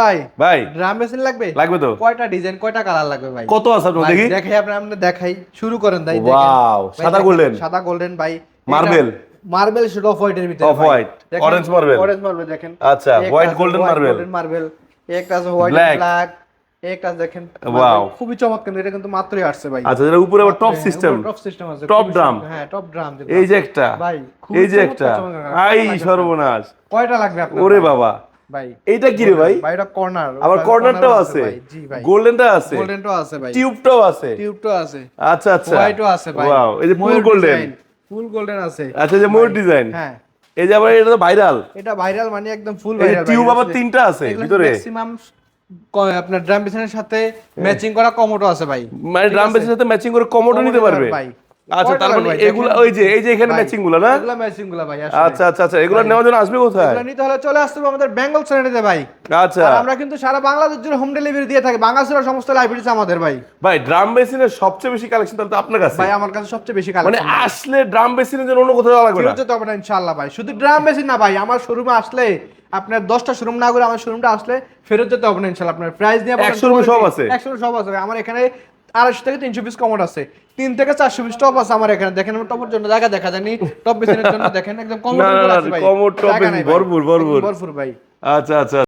ভাই ভাই drum machine লাগবে লাগবে তো। কয়টা ডিজাইন কয়টা কালার লাগবে ভাই? কত আছে আপনার দেখি? দেখাই আপনি দেখাই শুরু করেন ভাই। দেখেন ওয়াও, ভাই, সাদা দেখেন, গোল্ডেন, সাদা গোল্ডেন ভাই। মার্বেল, মার্বেল শুড অফ হোয়াইটের ভিতরে অফ ভাই। হোয়াইট, দেখেন, অরেঞ্জ মার্বেল। অরেঞ্জ মার্বেল দেখেন। আচ্ছা, white golden marble, golden marble, একটা আছে হোয়াইট ব্ল্যাক, ব্ল্যাক, একটা দেখেন ওয়াও, খুবই চমৎকার। এটা কিন্তু মাত্রই আসছে ভাই। আচ্ছা এর উপরে আবার টপ সিস্টেম, টপ সিস্টেম আছে, টপ ড্রাম, হ্যাঁ টপ ড্রাম। এই যে একটা, ভাই এই যে একটা, আই সর্বনাশ, কয়টা লাগবে আপনার? ওরে বাবা ভাই এইটা কি রে ভাই? ভাই এটা কর্নার, আবার কর্নারটাও আছে, জি ভাই, গোল্ডেনটা আছে, গোল্ডেনটাও আছে ভাই, টিউবটাও আছে, টিউবটাও আছে, আচ্ছা আচ্ছা, হোয়াইটও আছে ভাই। ওয়াও, এই যে ফুল গোল্ডেন, ফুল গোল্ডেন আছে। আচ্ছা যে ময়ূর ডিজাইন, হ্যাঁ এই যে আবার এটা তো ভাইরাল, এটা ভাইরাল মানে একদম ফুল এই ভাইরাল। টিউব আবার তিনটা আছে ভিতরে, ম্যাক্সিমাম আপনার ড্রাম বেসিনের সাথে ম্যাচিং করা কমোটো আছে ভাই। মানে ড্রাম বেসের সাথে ম্যাচিং করে কমোডো নিতে পারবে ভাই। আচ্ছা তার মানে এগুলা ওই যে এই যে এখানে ম্যাচিং গুলো না? এগুলা ম্যাচিং গুলা ভাই আসলে। আচ্ছা আচ্ছা আচ্ছা, এগুলো নেওয়ার জন্য আসবে কোথায়? এগুলা নিতে হলে চলে আসতে হবে আমাদের বেঙ্গল চ্যানেলে ভাই। আচ্ছা, আর আমরা কিন্তু সারা বাংলাদেশ জুড়ে হোম ডেলিভারি দিয়ে থাকি। বাংলাদেশের সমস্ত লাইব্রেরিজ আমাদের ভাই। ভাই ড্রাম বেসিনের সবচেয়ে বেশি কালেকশন তাহলে তো আপনার কাছে ভাই আমার কাছে সবচেয়ে বেশি মানে কালেকশন। আসলে ড্রাম বেসিনের জন্য অন্য কোথাও যাওয়া লাগবে না? ফেরত যেতে হবে না ইনশাআল্লাহ ভাই। শুধু ড্রাম বেসিন না ভাই, আমার শোরুমে আসলে আপনার 10টা শোরুম না করে আমার শোরুমটা আসলে ফেরত যেতে হবে না ইনশাআল্লাহ। আপনার প্রাইস নিয়ে 100 শোরুমে সব আছে? 100 সব আছে ভাই। আমার এখানে 250 থেকে 300 পিস কমোড আছে, 3 থেকে 400 পিস টপ আছে আমার এখানে। দেখেন আমার টপের জন্য জায়গা দেখা যায়নি, টপ বেসিনের জন্য দেখেন একদম কমোড না না আছে না, ভাই। কমোড টপ জায়গা নাই ভাই। ভরপুর ভরপুর, ভরপুর ভাই। আচ্ছা আচ্ছা।